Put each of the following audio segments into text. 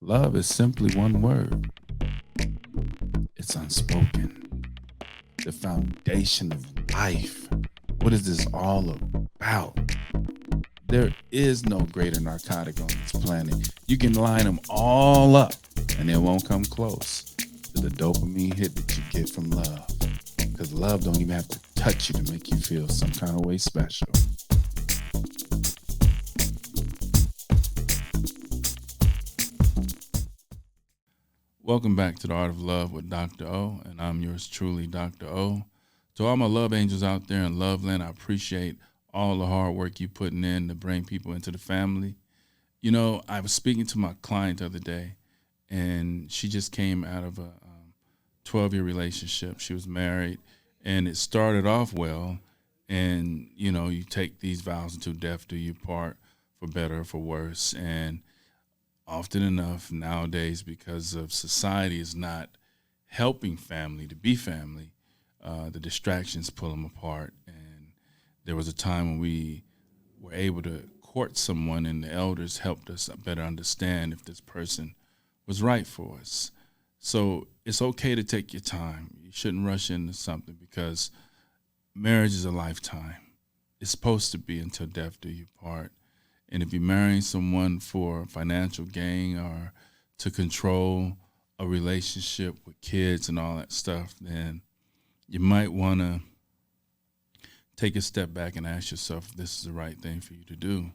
Love is simply one word. It's unspoken. The foundation of life. What is this all about? There is no greater narcotic on this planet. You can line them all up and it won't come close to the dopamine hit that you get from love. Because love don't even have to touch you to make you feel some kind of way special. Welcome back to the Art of Love with DR.O, and I'm yours truly, DR.O. To all my love angels out there in Love Land, I appreciate all the hard work you're putting in to bring people into the family. You know, I was speaking to my client the other day, and she just came out of a 12-year relationship. She was married, and it started off well. And, you know, you take these vows until death do you part, for better or for worse. And often enough nowadays, because of society is not helping family to be family, the distractions pull them apart. And there was a time when we were able to court someone, and the elders helped us better understand if this person was right for us. So it's okay to take your time. You shouldn't rush into something, because marriage is a lifetime. It's supposed to be until death do you part. And if you're marrying someone for financial gain or to control a relationship with kids and all that stuff, then you might want to take a step back and ask yourself if this is the right thing for you to do.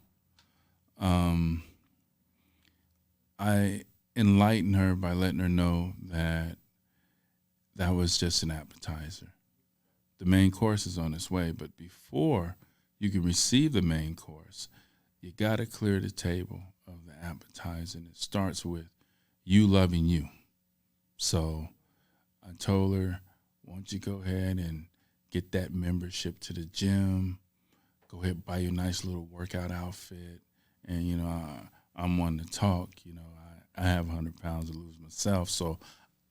I enlightened her by letting her know that that was just an appetizer. The main course is on its way, but before you can receive the main course, you got to clear the table of the appetizer, and it starts with you loving you. So I told her, why don't you go ahead and get that membership to the gym, go ahead and buy you a nice little workout outfit. And, you know, I'm one to talk. You know, I have 100 pounds to lose myself. So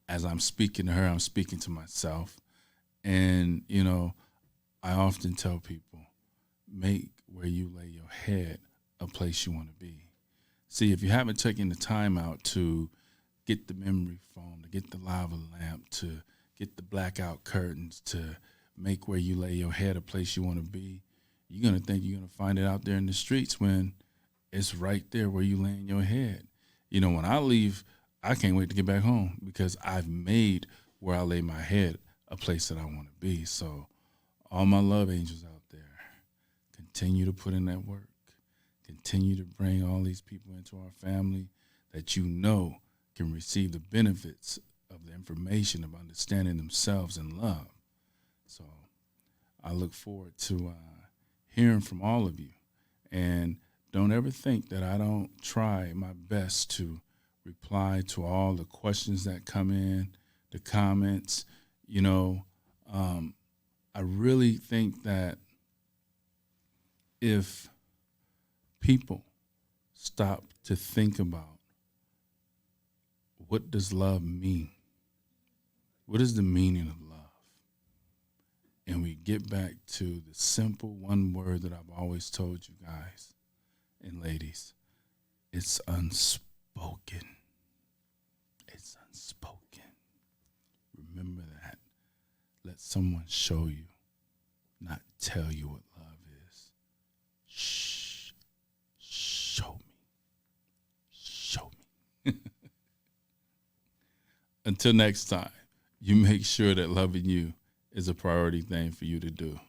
as I'm speaking to her, I'm speaking to myself. And, you know, I often tell people, make where you lay your head a place you want to be. See, if you haven't taken the time out to get the memory foam, to get the lava lamp, to get the blackout curtains, to make where you lay your head a place you want to be, you're going to think you're going to find it out there in the streets when it's right there where you lay in your head. You know, when I leave, I can't wait to get back home, because I've made where I lay my head a place that I want to be. So all my love angels out there, continue to put in that work. Continue to bring all these people into our family that you know can receive the benefits of the information of understanding themselves and love. So I look forward to hearing from all of you. And don't ever think that I don't try my best to reply to all the questions that come in, the comments. You know, I really think that if people stop to think about, what does love mean? What is the meaning of love? And we get back to the simple one word that I've always told you guys and ladies. It's unspoken. It's unspoken. Remember that. Let someone show you, not tell you what love is. Shh. Show me. Show me. Until next time, you make sure that loving you is a priority thing for you to do.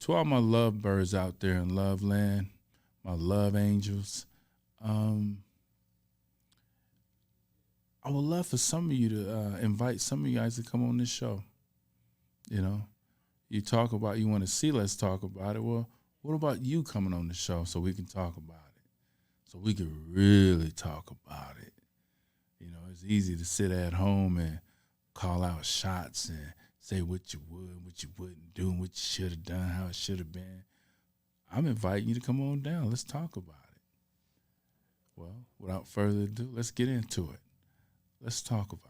To all my love birds out there in Love Land, my love angels, I would love for some of you to invite some of you guys to come on this show. You know, you talk about you want to see, let's talk about it. Well, what about you coming on the show so we can talk about it? So we can really talk about it. You know, it's easy to sit at home and call out shots and say what you would, what you wouldn't do, and what you should have done, how it should have been. I'm inviting you to come on down. Let's talk about it. Well, without further ado, let's get into it. Let's talk about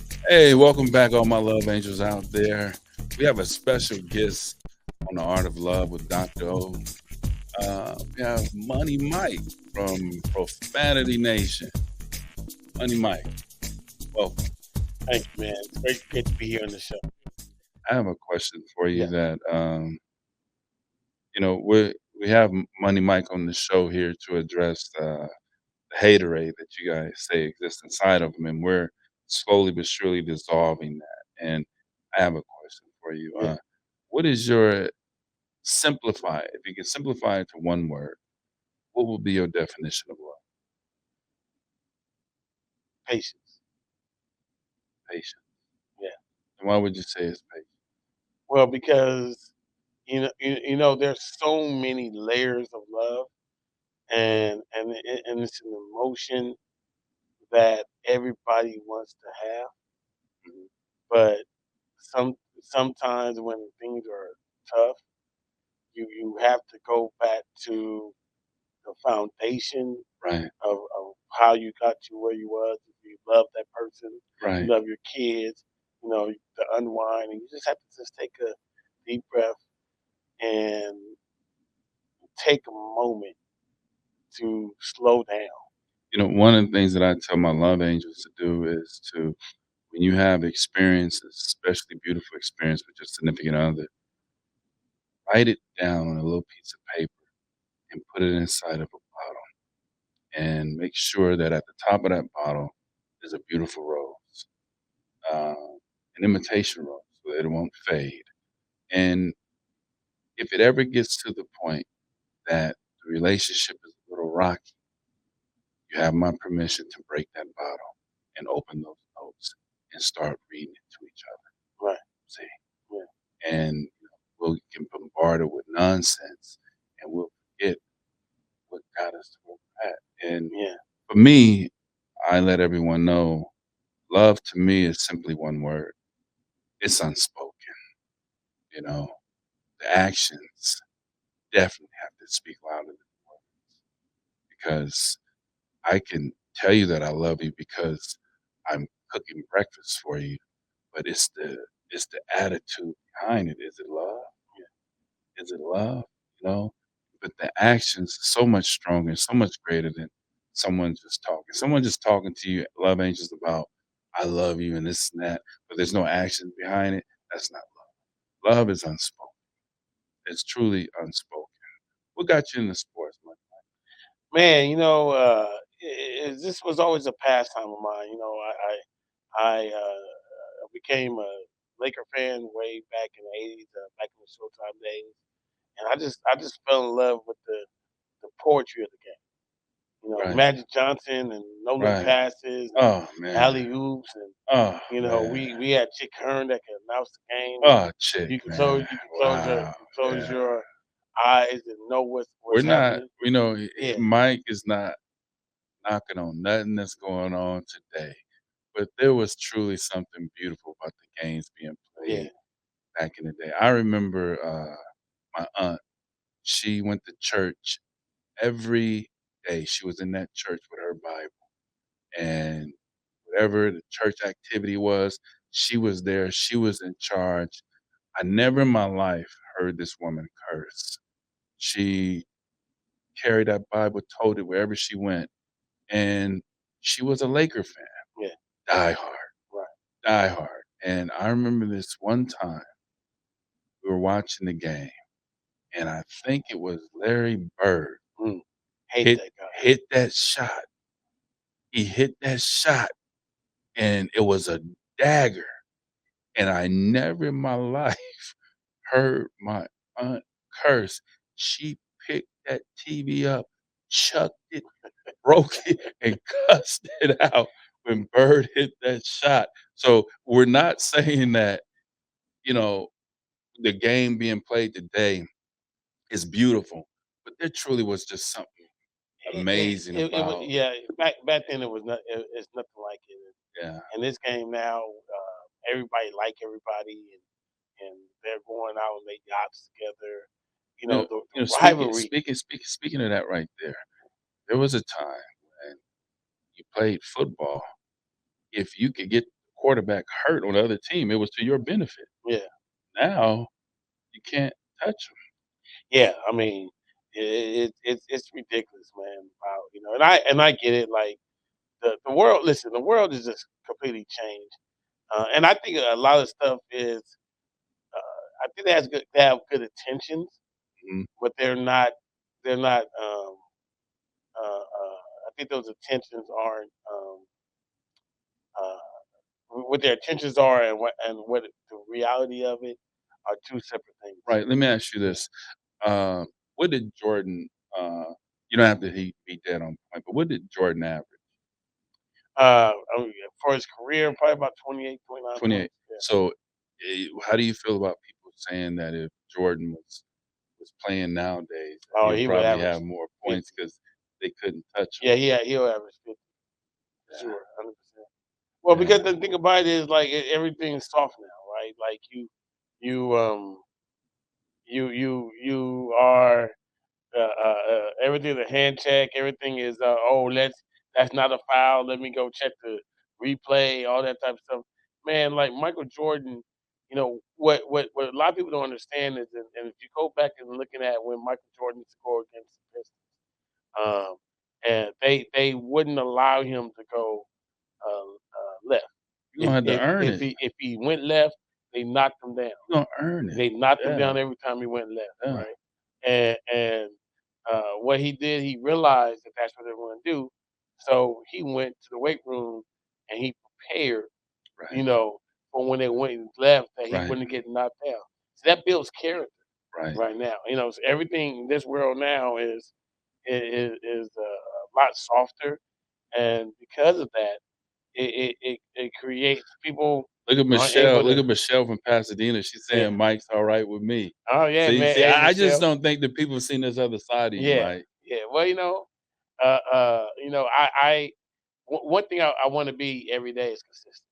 it. Hey, welcome back, all my love angels out there. We have a special guest on the art of love with Dr. O. We have Money Mike from Profanity Nation. Money Mike, welcome. Thank you, man. It's great to be here on the show. I have a question for you Yeah, that we have Money Mike on the show here to address the haterade that you guys say exists inside of him, and we're slowly but surely dissolving that. And I have a question for you. yeah. What is your simplify? If you can simplify it to one word, what would be your definition of love? Patience. Patience. Yeah. And why would you say it's patience? Well, because there's so many layers of love, and it's an emotion that everybody wants to have, Mhm. but sometimes when things are tough, you have to go back to the foundation Right, of how you got to where you was. If you love that person, you right. love your kids, to unwind, and you just have to just take a deep breath and take a moment to slow down. One of the things that I tell my love angels to do is to, when you have experiences, especially beautiful experience with your significant other, write it down on a little piece of paper and put it inside of a bottle. And make sure that at the top of that bottle is a beautiful rose, uh, an imitation rose, so that it won't fade. And if it ever gets to the point that the relationship is a little rocky, you have my permission to break that bottle and open those notes and start reading it to each other. Right. See, Yeah. and we can bombard it with nonsense, and we'll forget what got us to where we're at. And Yeah. for me, I let everyone know love to me is simply one word. It's unspoken. You know, the actions definitely have to speak louder than words because I can tell you that I love you because I'm cooking breakfast for you, but it's the attitude behind it. Is it love? Is it love? You know? But the actions are so much stronger and so much greater than someone just talking. Someone just talking to you, love angels about I love you and this and that, but there's no action behind it. That's not love. Love is unspoken. It's truly unspoken. What got you into sports, man? Man, this was always a pastime of mine. I became a Laker fan way back in the '80s, back in the Showtime days, and I just fell in love with the poetry of the game. Right, Magic Johnson and no look right. passes and Oh man. alley oops, and Oh we man. we had Chick Hearn that could announce the game, and Oh chick, man. you can close your Wow. Yeah. eyes and know We're what's not, happening. Yeah, Mike is not knocking on nothing that's going on today. But there was truly something beautiful about the games being yeah, played back in the day. I remember my aunt, she went to church every day. She was in that church with her Bible. And whatever the church activity was, she was there. She was in charge. I never in my life heard this woman curse. She carried that Bible, told it wherever she went. And she was a Laker fan, yeah, die hard, right. die hard. And I remember this one time we were watching the game, and I think it was Larry Bird Mm, hate hit that guy. hit that shot. He hit that shot, and it was a dagger. And I never in my life heard my aunt curse. She picked that TV up, chucked it, broke it, and cussed it out when Bird hit that shot. So we're not saying that, you know, the game being played today is beautiful, but there truly was just something amazing It was, about yeah. Back then, it's nothing like it. yeah. In this game now, everybody like everybody, and they're going out on their yachts together. The rivalry. Speaking of that right there, there was a time when you played football. If you could get the quarterback hurt on the other team, it was to your benefit. Yeah, Now you can't touch them. yeah. I mean, it's ridiculous, man. Wow, and I get it. Like the world. Listen, the world is just completely changed, and I think a lot of stuff is. I think they have good intentions, Mhm. but they're not. I think those intentions aren't. Uh, what their intentions are and what the reality of it are two separate things. Right, let me ask you Yeah. this, uh, what did Jordan, you don't have to be dead on point, but what did Jordan average? I mean, for his career, probably about 28, 29 28. points. Yeah. So, how do you feel about people saying that if Jordan was playing nowadays, that Oh, he'll he would probably average have more points 50. because they couldn't touch him? Yeah, he'll average 50 for Yeah, sure, 100%. Well, because yeah, the thing about it is like everything's soft now, right? Like you you are everything is a hand check. Everything is that's not a foul. Let me go check the replay. All that type of stuff. Man, like Michael Jordan, what a lot of people don't understand is, and if you go back and looking at when Michael Jordan scored against the Pistons, um, and they wouldn't allow him to go left. you're gonna have to earn it. If he went left, they knocked him down. You're gonna earn it. They knocked him Yeah, down every time he went left, yeah, right? And what he did, he realized that that's what they were going to do, so he went to the weight room and he prepared, right, you know, for when they went left that he right, wouldn't get knocked down. So that builds character right. right now. So everything in this world now is a lot softer, and because of that, it creates people aren't able Look to. at Michelle from Pasadena, she's Yeah. saying Mike's alright with me. Oh yeah, man. See, Hey, I just Michelle. don't think that people seen this other side of you, Yeah, Mike. yeah. Well, one thing I want to be every day is consistent.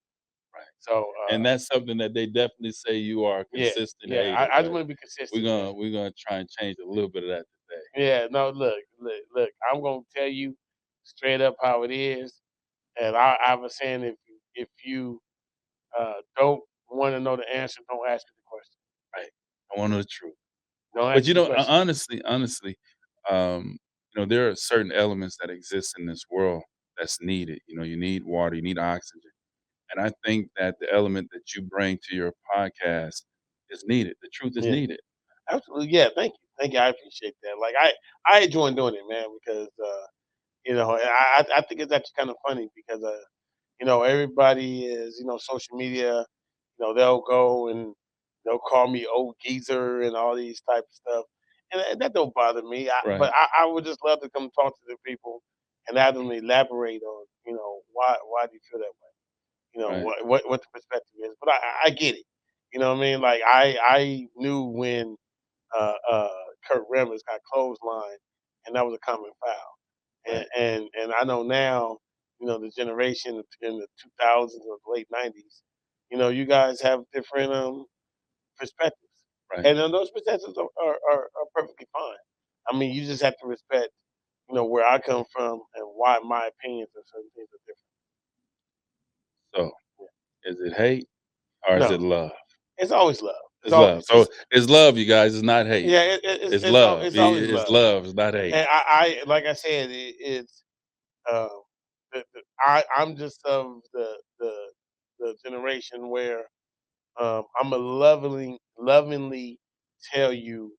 Right. So And that's something that they definitely say you are a yeah, consistent yeah. hater, I just but want to be consistent, man. we're gonna try and change a little bit of that today. Yeah. No, look. I'm gonna tell you straight up how it is, and I was saying if you don't want to know the answer, don't ask me the question. Right. I wanna know the truth. Don't But, ask me the question. honestly, um, there are certain elements that exist in this world that's needed. You need water, you need oxygen, and I think that the element that you bring to your podcast is needed. The truth is Yeah. needed. Absolutely. Yeah. Thank you. I appreciate that. Like I enjoy doing it, man, because and I think it's actually kind of funny because everybody is social media. They'll go and they'll call me old geezer and all these type of stuff, and that don't bother me. But Right, I would just love to come talk to the people and have them elaborate on why do you feel that way. right, What the perspective is. But I get it. You know what I mean? Like I knew when uh, uh, Kurt Rambis got clotheslined, and that was a common foul. And right, and and I know now, the generation in the 2000s or the late 90s, you guys have different perspectives, right. and those perspectives are perfectly fine. I mean, you just have to respect, where I come from and why my opinions on certain things are different. So, is it hate or is No, it love? it's always love. It's love. So, it's love, you guys, it's not hate. Yeah, It's love. it's always It's love. love, it's not hate. And like I said, it's um, I'm just of the generation where I'm a lovingly tell you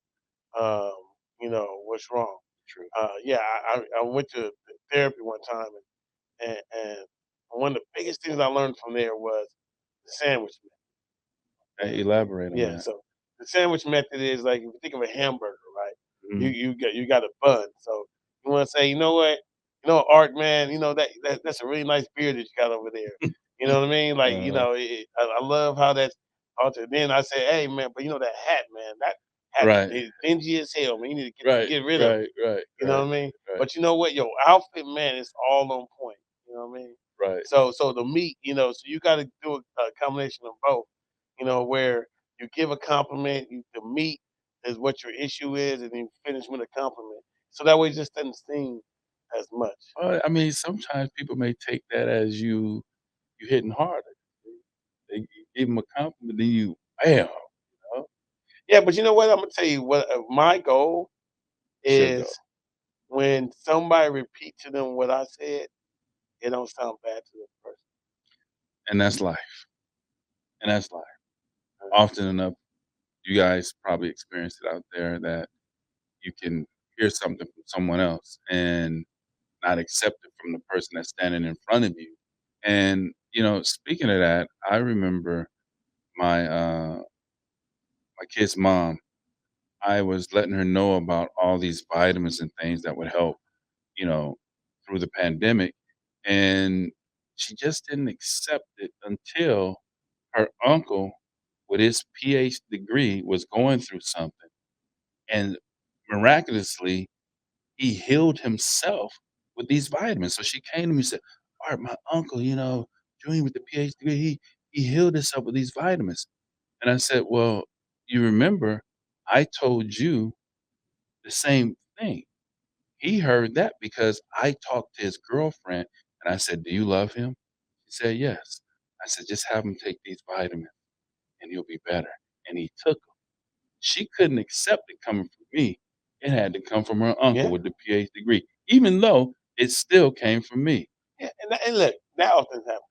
what's wrong. True. Yeah, I went to therapy one time, and one of the biggest things I learned from there was the sandwich Hey, and elaborate on yeah, that. so the sandwich method is like if you think of a hamburger, right? You Mhm. you got a bun. So you want to say, you know what, Art, man, that's a really nice beard that you got over there. You know what I mean? Like Uh, I love how that's altered. Then I say, hey man, but that hat, man, that hat right, is dingy as hell, man. You need to right, get rid of it. right, right, You know right, what I mean? right, But you know what? Your outfit, man, is all on point. You know what I mean? right. So the meat, so you got to do a combination of both. Where you give a compliment, the meat is what your issue is, and then you finish with a compliment. So that way, it just doesn't sting as much. Well, I mean, sometimes people may take that as you hitting harder. give him a compliment, then you, bam, know, Yeah, but you know what? Imma tell you what, my goal it's your goal. is when somebody repeat to them what I said, it don't sound bad to the person. And that's life. And that's life. Uh, Often enough, you guys probably experience it out there that you can hear something from someone else and not accept it from the person that's standing in front of you. And, speaking of that, I remember my my kid's mom. I was letting her know about all these vitamins and things that would help, you know, through the pandemic, and she just didn't accept it until her uncle, with his PhD degree, was going through something, and miraculously, he healed himself with these vitamins. So she came to me and said, "Art, my uncle, Junior with the PhD degree, he healed himself with these vitamins." And I said, "Well, you remember I told you the same thing. He heard that because I talked to his girlfriend and I said, 'Do you love him?' She said, 'Yes.' I said, 'Just have him take these vitamins and he'll be better.' And he took them." She couldn't accept it coming from me. It had to come from her uncle yeah, with the PhD degree, even though it still came from me. yeah, and look, that often happens.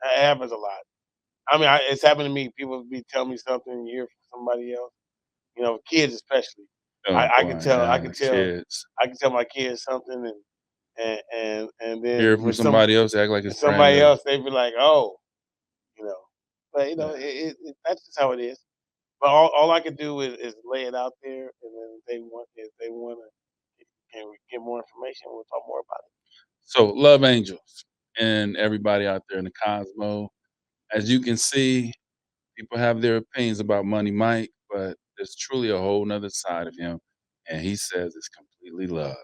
It happens a lot. I mean, it's happened to me. People be telling me something, you hear from somebody else. You know, kids especially. Oh I can boy, tell. I yeah, can tell. kids. I can tell my kids something, and Hear then it from somebody else, act like it's brand somebody new. else, they be like, oh, you know. But Yeah. that's just how it is. But all I can do is lay it out there, and then if they want to, can we get more information? We'll talk more about it. So, love angels and everybody out there in the cosmos. As you can see, people have their opinions about Money Mike, but there's truly a whole nother side of him, and he says it's completely love.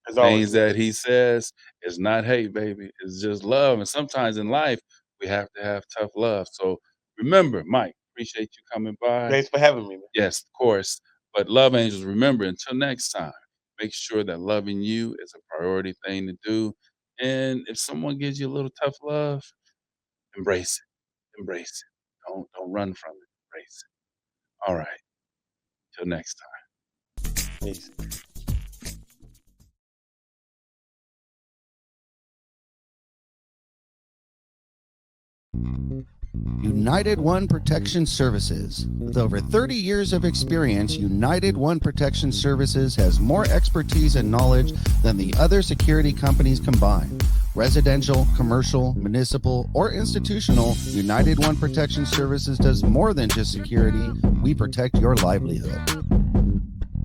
As always, Things man. that he says is not hate, baby. It's just love. And sometimes in life, we have to have tough love. So remember, Mike, appreciate you coming by. Thanks for having me, man. Yes, of course. But love angels, remember, until next time, make sure that loving you is a priority thing to do. And if someone gives you a little tough love, embrace it. Embrace it. Don't run from it. Embrace it. All right. Till next time. Peace. United One Protection Services. With over 30 years of experience, United One Protection Services has more expertise and knowledge than the other security companies combined. Residential, commercial, municipal, or institutional, United One Protection Services does more than just security. We protect your livelihood.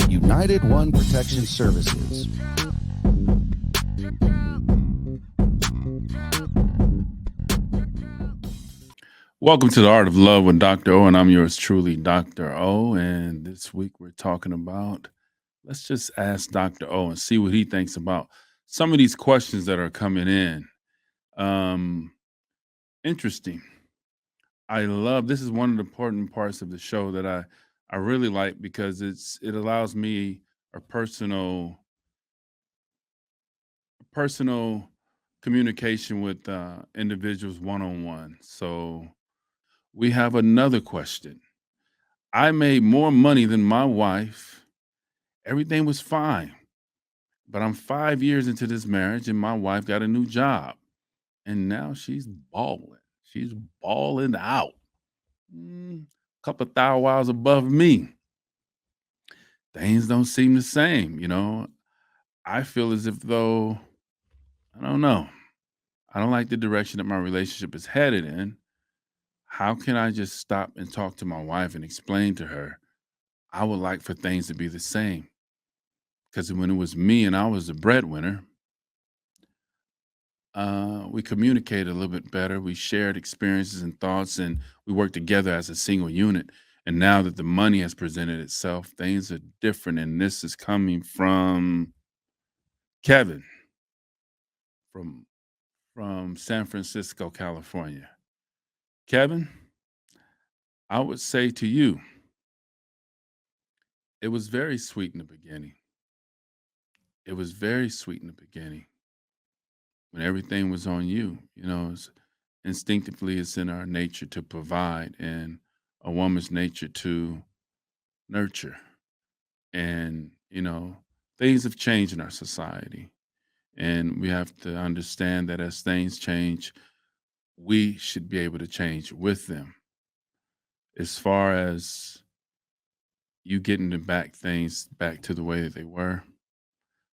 United One Protection Services. Welcome to the Art of Love with Dr. O, and I'm yours truly, Dr. O. And this week we're talking about, let's just ask Dr. O and see what he thinks about some of these questions that are coming in. Um, Interesting. I love this is one of the important parts of the show that I really like because it allows me a personal communication with individuals one on one. So we have another question. I made more money than my wife. Everything was fine. But I'm 5 years into this marriage and my wife got a new job. And now she's balling. She's balling out. Couple thou hours above me. Things don't seem the same. I feel as if though, I don't know. I don't like the direction that my relationship is headed in. How can I just stop and talk to my wife and explain to her I would like for things to be the same? Because when it was me and I was the breadwinner, we communicated a little bit better. We shared experiences and thoughts, and we worked together as a single unit. And now that the money has presented itself, things are different. And this is coming from Kevin from San Francisco, California. Kevin, I would say to you, it was very sweet in the beginning. It was very sweet in the beginning when everything was on you. instinctively it's in our nature to provide and a woman's nature to nurture. And, things have changed in our society. And we have to understand that as things change, we should be able to change with them. As far as you getting to back things back to the way that they were,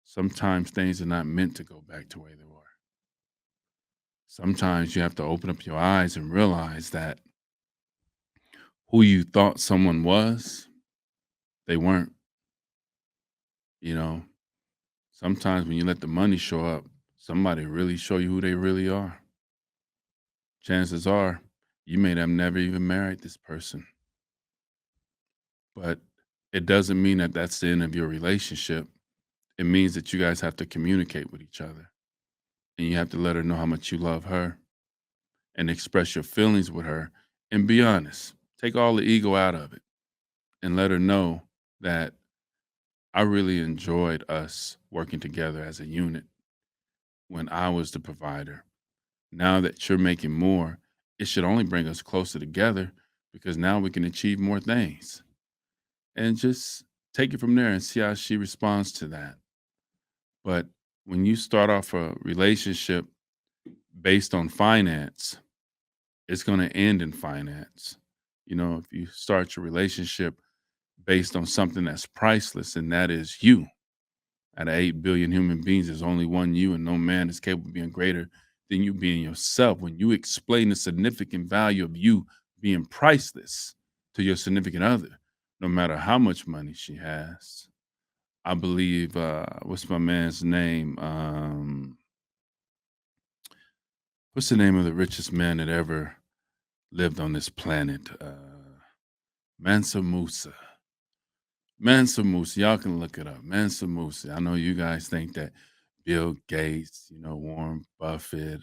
sometimes things are not meant to go back to the way they were. Sometimes you have to open up your eyes and realize that who you thought someone was, they weren't. You know, sometimes when you let the money show up, somebody really show you who they really are. Chances are you may have never even married this person, but it doesn't mean that that's the end of your relationship. It means that you guys have to communicate with each other and you have to let her know how much you love her and express your feelings with her and be honest. Take all the ego out of it and let her know that I really enjoyed us working together as a unit when I was the provider. Now that you're making more, it should only bring us closer together because now we can achieve more things. And just take it from there and see how she responds to that. But when you start off a relationship based on finance, it's going to end in finance. If you start your relationship based on something that's priceless, and that is you. Out of 8 billion human beings, there's only one you, and no man is capable of being greater than you being yourself. When you explain the significant value of you being priceless to your significant other, no matter how much money she has, I believe, what's my man's name? What's the name of the richest man that ever lived on this planet? Mansa Musa. Mansa Musa. Y'all can look it up. Mansa Musa. I know you guys think that Bill Gates, Warren Buffett,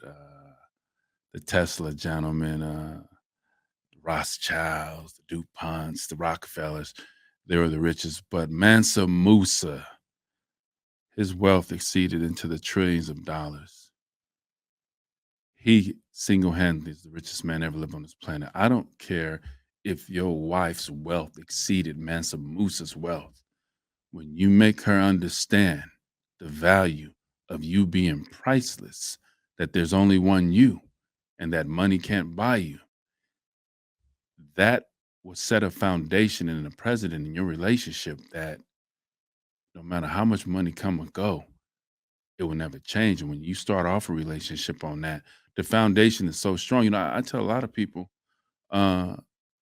the Tesla gentlemen, Rothschilds, the DuPonts, the Rockefellers, they were the richest. But Mansa Musa, his wealth exceeded into the trillions of dollars. He single-handedly is the richest man ever lived on this planet. I don't care if your wife's wealth exceeded Mansa Musa's wealth. When you make her understand the value of you being priceless, that there's only one you and that money can't buy you, that will set a foundation and a precedent in your relationship that no matter how much money come or go, it will never change. And when you start off a relationship on that, the foundation is so strong. I tell a lot of people, uh,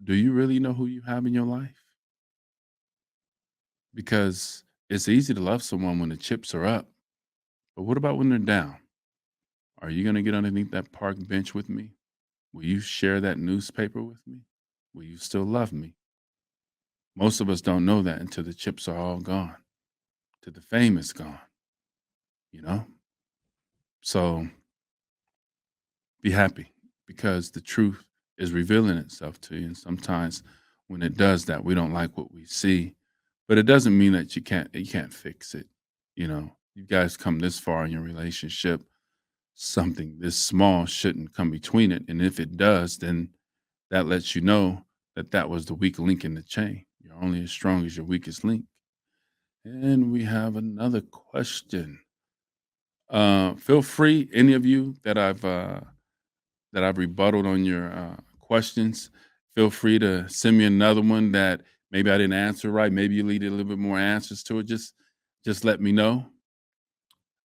do you really know who you have in your life? Because it's easy to love someone when the chips are up. But what about when they're down? Are you going to get underneath that park bench with me? Will you share that newspaper with me? Will you still love me? Most of us don't know that until the chips are all gone, till the fame is gone, you know? So be happy because the truth is revealing itself to you. And sometimes when it does that, we don't like what we see, but it doesn't mean that you can't fix it. You guys come this far in your relationship, something this small shouldn't come between it. And if it does, then that lets you know that that was the weak link in the chain. You're only as strong as your weakest link. And we have another question. Feel free, any of you that I've rebutted on your questions. Feel free to send me another one that maybe I didn't answer right. Maybe you needed a little bit more answers to it. Just let me know.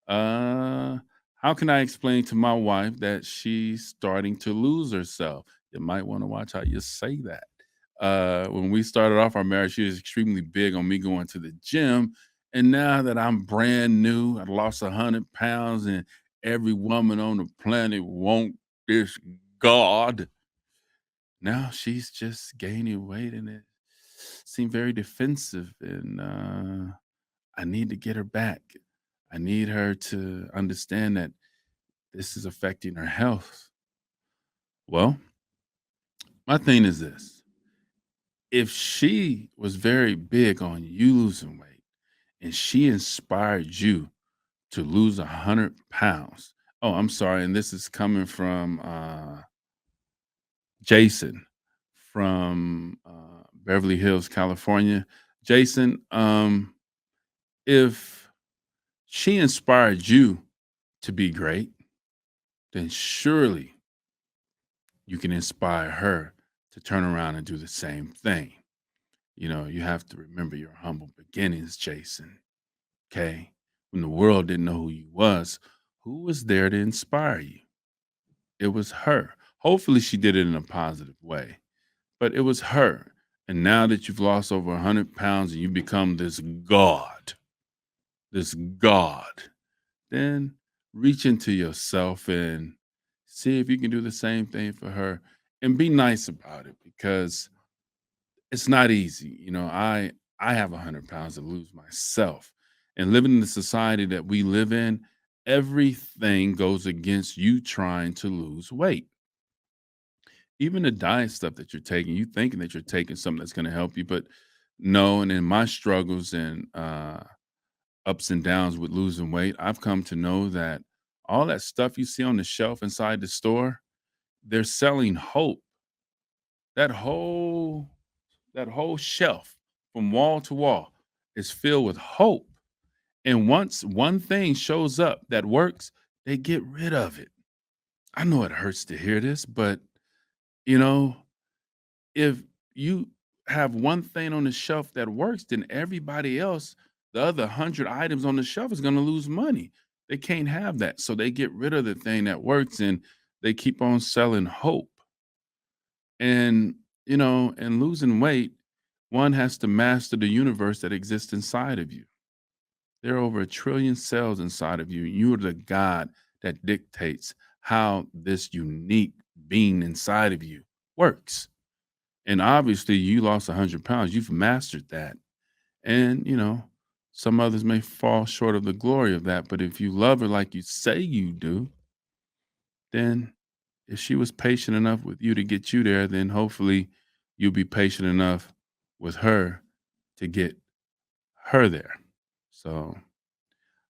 Uh, how can I explain to my wife that she's starting to lose herself? You might want to watch how you say that. When we started off our marriage, she was extremely big on me going to the gym. And now that I'm brand new, I lost 100 pounds, and every woman on the planet wants this God. Now she's just gaining weight, and it seemed very defensive. And I need to get her back. I need her to understand that this is affecting her health. Well, my thing is this: if she was very big on you losing weight and she inspired you to lose 100 pounds, oh, I'm sorry, and this is coming from Jason from Beverly Hills, California. Jason, if she inspired you to be great, then surely you can inspire her to turn around and do the same thing. You have to remember your humble beginnings, Jason. Okay. When the world didn't know who you who was there to inspire you? It was her. Hopefully she did it in a positive way, but it was her. And now that you've lost over 100 pounds and you become this God, then reach into yourself and see if you can do the same thing for her and be nice about it because it's not easy. I have 100 pounds to lose myself. And living in the society that we live in, everything goes against you trying to lose weight. Even the diet stuff that you're taking, you thinking that you're taking something that's going to help you, but no. And in my struggles and ups and downs with losing weight, I've come to know that all that stuff you see on the shelf inside the store, they're selling hope. That whole that whole shelf from wall to wall is filled with hope. And once one thing shows up that works, they get rid of it. I know it hurts to hear this, but you know, if you have one thing on the shelf that works, then everybody else, the other 100 items on the shelf is going to lose money. They can't have that. So they get rid of the thing that works and they keep on selling hope. And, and losing weight, one has to master the universe that exists inside of you. There are over 1 trillion cells inside of you. You're the God that dictates how this unique being inside of you works. And obviously, you lost 100 pounds. You've mastered that. And, some others may fall short of the glory of that. But if you love her like you say you do, then if she was patient enough with you to get you there, then hopefully you'll be patient enough with her to get her there. So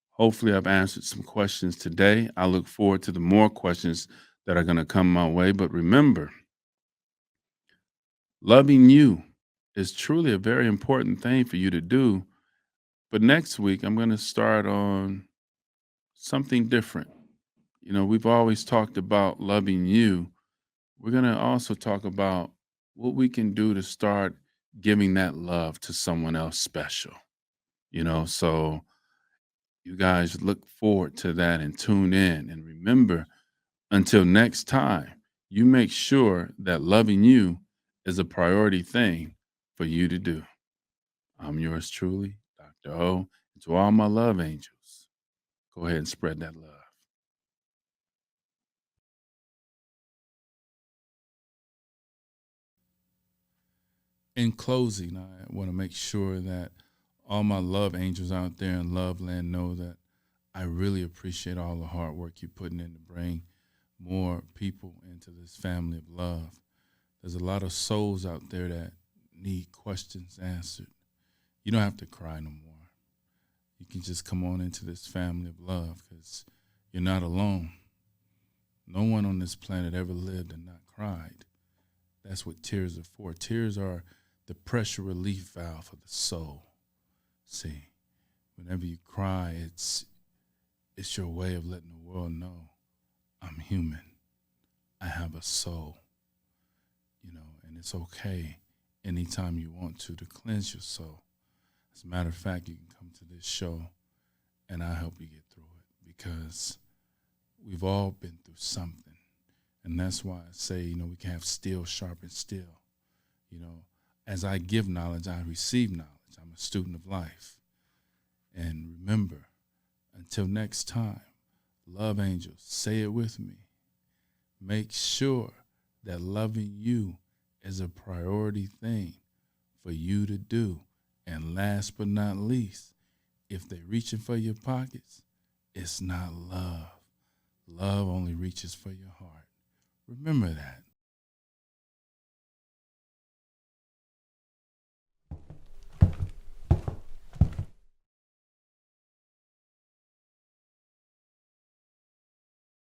hopefully I've answered some questions today. I look forward to the more questions that are going to come my way. But remember, loving you is truly a very important thing for you to do. But next week, I'm going to start on something different. We've always talked about loving you. We're going to also talk about what we can do to start giving that love to someone else special. So you guys look forward to that and tune in. And remember, until next time, you make sure that loving you is a priority thing for you to do. I'm yours truly, Dr. O. And to all my love angels, go ahead and spread that love. In closing, I want to make sure that all my love angels out there in love land know that I really appreciate all the hard work you're putting in to bring more people into this family of love. There's a lot of souls out there that need questions answered. You don't have to cry no more. You can just come on into this family of love because you're not alone. No one on this planet ever lived and not cried. That's what tears are for. Tears are the pressure relief valve for the soul. See, whenever you cry, it's your way of letting the world know I'm human. I have a soul. And it's okay anytime you want to cleanse your soul. As a matter of fact, you can come to this show and I'll help you get through it because we've all been through something. And that's why I say, we can have steel sharpen steel. As I give knowledge, I receive knowledge. I'm a student of life. And remember, until next time, love angels, say it with me. Make sure that loving you is a priority thing for you to do. And last but not least, if they're reaching for your pockets, it's not love. Love only reaches for your heart. Remember that.